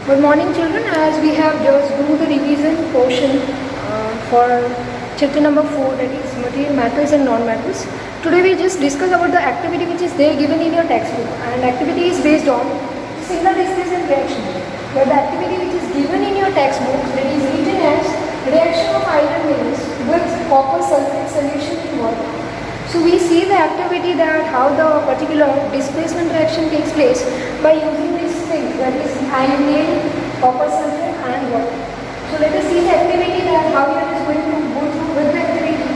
Good morning children, as we have just do the revision portion for chapter number 4, that is material matters and non-matters. Today we just discuss about the activity which is there given in your textbook, and activity is based on single displacement reaction. But the activity which is given in your textbook, that is written as reaction of iron nails with copper sulfate solution in water. So we see the activity that how the particular displacement reaction takes place by using these things, that is iron nail, copper sulfate and water. So let us see the activity that how you are just going to go through with the activity.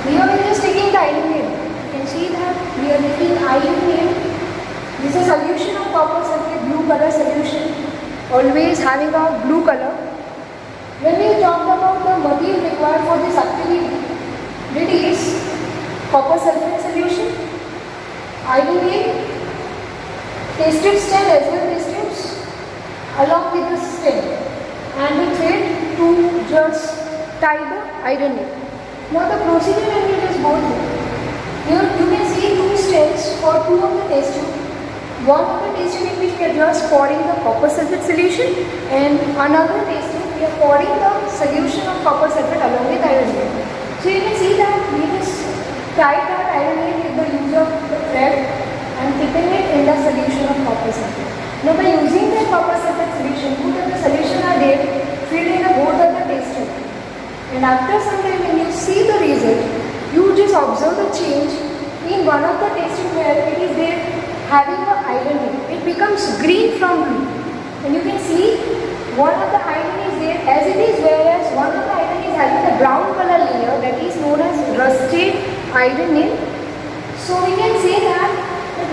Here we are just taking the iron nail. You can see that we are taking iron nail. This is a solution of copper sulfate, blue color solution, always having a blue color. When we talked about the material required for this activity, it is copper sulfate solution, iron nail, test tube stand as well test tubes along with the stem, and the thread to just tie the iron nail. Now the procedure when we just go through. Here you can see two strands for two of the test tube. One of the test tube in which we are just pouring the copper sulfate solution, and another test tube we are pouring the solution of copper sulfate along with iron nail. So you can see that we just tie that iron nail with the use of the thread and keeping it in the solution of copper sulfate. Now by using the copper sulfate solution, two of the solution are there filled in the both of the test tube. And after some time when you see the result, you just observe the change in one of the test tube where it is there having the iron nail. It becomes green from blue. And you can see one of the iron is there as it is, whereas one of the iron is having the brown color layer, that is known as rusted iron nail. So we can say that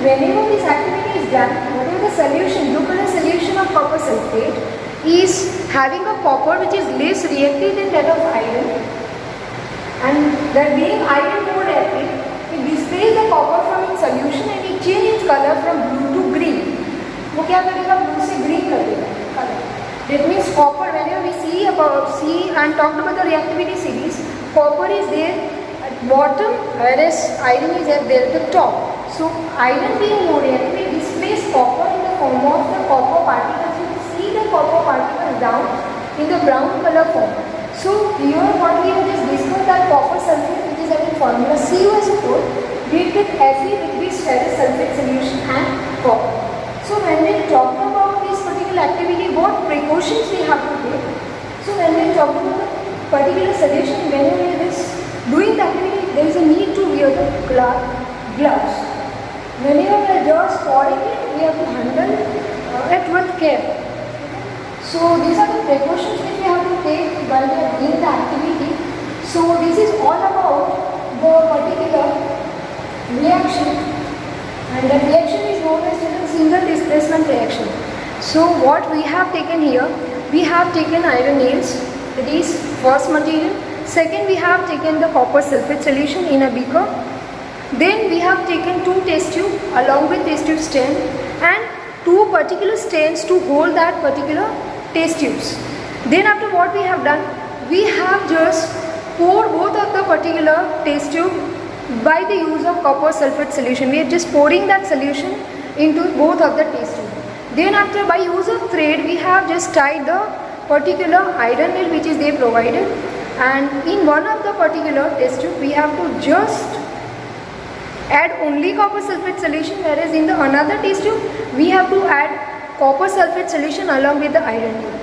whenever this activity is done, whatever the solution, blue color solution of copper sulfate is having a copper which is less reactive than that of iron, and that being iron more reactive, it displays the copper from its solution and it changes its color from blue to green. वो क्या करेगा, blue से green कर देगा color. That means copper, whenever we see and talked about the reactivity series, copper is there at bottom whereas iron is there at the top. So iron being more reactive, it displays copper in the form of the copper particles. You can see the copper particles down in the brown color form. So here what we have just discussed, that copper sulfate, which is having formula CuSO4, react with acid with this ferrous sulfate solution and copper. So when we talk about this particular activity, what precautions we have to take? So when we talk about the particular solution, when we are doing the activity, there is a need to wear the gloves. Whenever we are just pouring it, we have to handle it with care. So these are the precautions which we have to take while we are doing the activity. So this is all about the particular reaction, and the reaction is known as single displacement reaction. So what we have taken here, we have taken iron nails, that is first material. Second, we have taken the copper sulfate solution in a beaker. Then we have taken two test tube along with test tube stand and two particular stands to hold that particular test tubes. Then after what we have done, we have just poured both of the particular test tube by the use of copper sulfate solution. We are just pouring that solution into both of the test tube. Then after, by use of thread, we have just tied the particular iron nail which is they provided, and in one of the particular test tube we have to just add only copper sulfate solution, whereas in the another test tube we have to add copper sulfate solution along with the iron nail.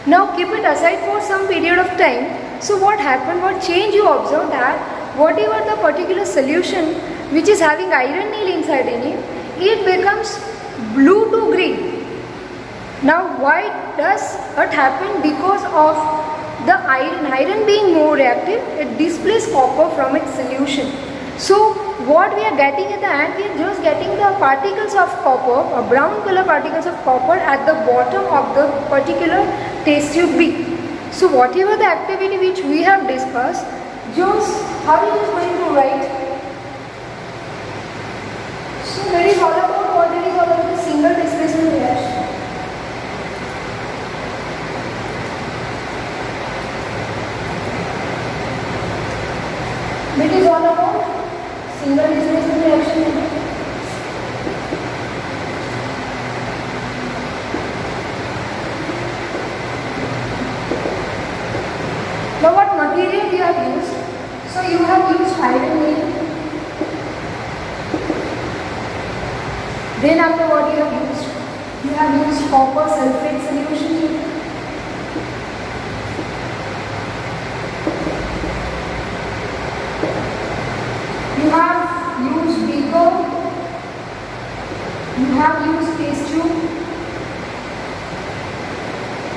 Now keep it aside for some period of time. So what happened, what change you observe, that whatever the particular solution which is having iron nail inside in it, it becomes blue to green. Now why does it happen? Because of the iron being more reactive, it displays copper from its solution. So what we are getting at the end, we are just getting the particles of copper, or brown color particles of copper at the bottom of the particular test tube B. So whatever the activity which we have discussed, just how are you going to write? So that is all about what it is all about, the single displacement reaction. It is all about single single displacement reaction. Now what material you have used? So you have used iron nail. Then after what you have used? You have used copper sulfate solution. You have used beaker. You have used test tube.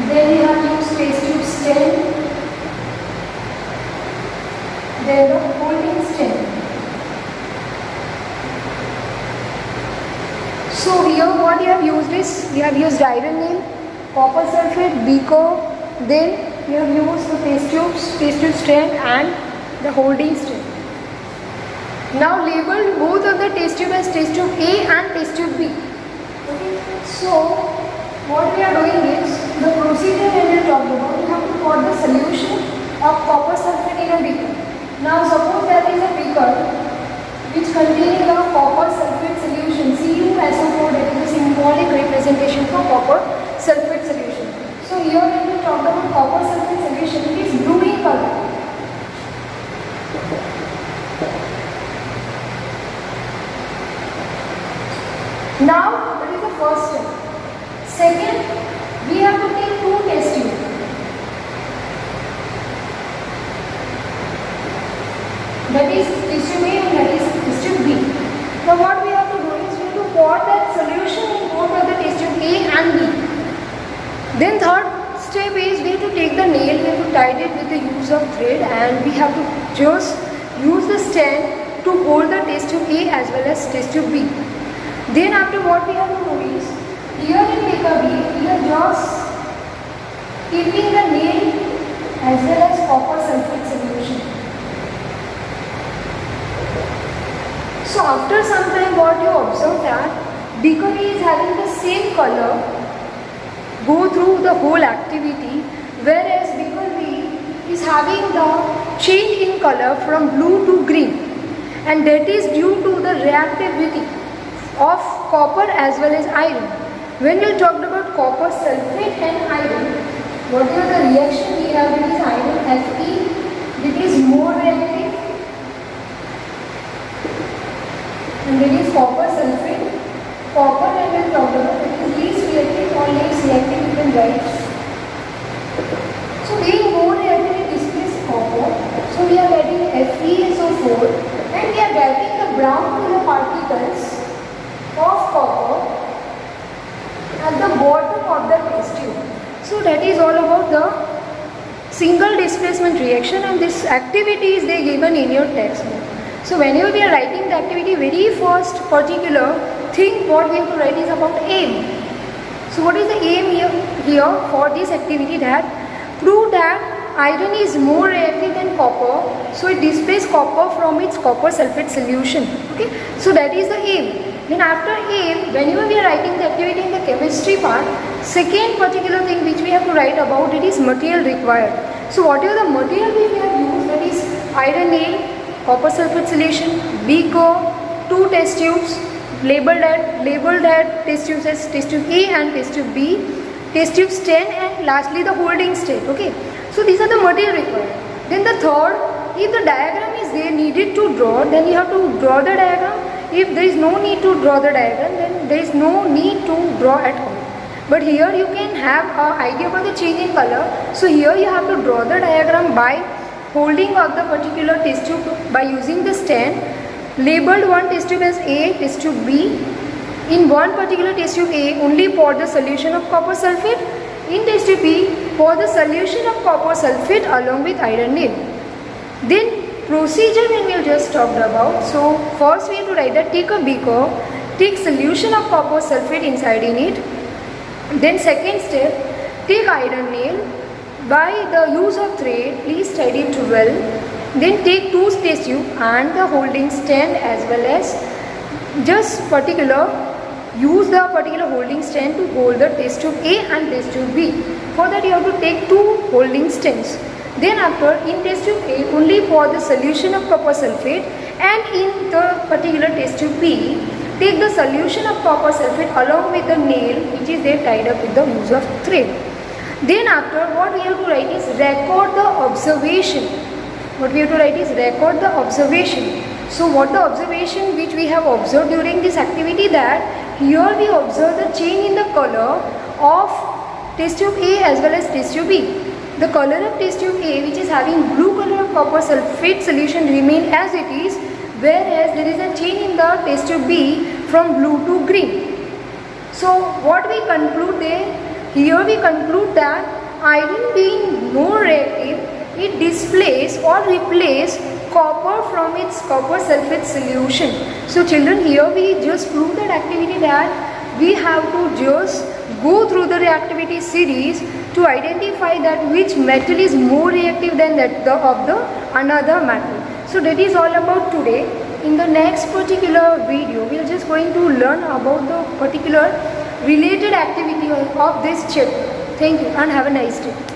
Then you have used test tube stem. Then the holding stem. So here what you have used is, you have used iron nail, copper sulfate, beaker, then you have used the test tube stem and the holding stem. Now label both of the test tube as test tube A and test tube B. Okay. So what we are doing is, the procedure when we talk about, you have to pour the solution of copper sulfate in a beaker. Now suppose there is a beaker which containing a copper sulfate solution, CuSO4, that is a symbolic representation for copper sulfate solution. So here when we talk about copper sulfate solution, it is blue in color. Now that is the first step. Second, we have to take two test tubes. That is test tube A and that is test tube B. Now what we have to do is, we have to pour that solution in both of the test tube A and B. Then third step is, we have to take the nail, we have to tie it with the use of thread, and we have to just use the stand to hold the test tube A as well as test tube B. Then after what we have to do is, here in beaker B, we are just keeping the nail as well as copper sulfate solution. So after some time what you observe that beaker A is having the same color go through the whole activity, whereas beaker B is having the change in color from blue to green, and that is due to the reactivity of copper as well as iron. When we talked about copper sulfate and iron, what is the reaction we have? It is iron Fe, it is more reactive, and it is copper sulfate. Copper, and we talked about, it is least reactive or less reactive, you can write. So being more reactive, it displaces copper. So we are getting FeSO4, and we are getting the brown color particles of copper at the bottom of the test tube. So that is all about the single displacement reaction, and this activity is they given in your textbook. So whenever we are writing the activity, very first particular thing what we have to write is about aim. So what is the aim here for this activity? That prove that iron is more reactive than copper, so it displaces copper from its copper sulfate solution. Okay, so that is the aim. Then after aim, whenever we are writing the activity in the chemistry part, second particular thing which we have to write about, it is material required. So whatever the material we have used, that is iron nail, copper sulfate solution, beaker, two test tubes, labeled that test tubes as test tube A and test tube B, test tube stand, and lastly the holding state. Okay, so these are the material required. Then the third, if the diagram is there needed to draw, then you have to draw the diagram. If there is no need to draw the diagram, then there is no need to draw at all. But here you can have an idea about the change in color. So here you have to draw the diagram by holding of the particular test tube by using the stand. Labeled one test tube as A, test tube B. In one particular test tube A, only pour the solution of copper sulfate. In test tube B, pour the solution of copper sulfate along with iron nail. Then procedure when we just talked about. So first we have to write that take a beaker, take solution of copper sulfate inside in it. Then second step, take iron nail. By the use of thread, please tie it well. Then take two test tube and the holding stand as well as use the particular holding stand to hold the test tube A and test tube B. For that you have to take two holding stands. Then after, in test tube A, only pour the solution of copper sulfate And in the particular test tube B, take the solution of copper sulfate along with the nail which is there tied up with the use of thread. Then after, what we have to write is record the observation. What we have to write is record the observation. So what the observation which we have observed during this activity, that here we observe the change in the color of test tube A as well as test tube B. The color of test tube A, which is having blue color of copper sulfate solution, remain as it is, whereas there is a change in the test tube B from blue to green. So what we conclude there? Here we conclude that iodine being more reactive, it displaces or replaces copper from its copper sulfate solution. So children, here we just prove that activity, that we have to just go through the reactivity series to identify that which metal is more reactive than that of the another metal. So that is all about today. In the next particular video, we are just going to learn about the particular related activity of this chapter. Thank you and have a nice day.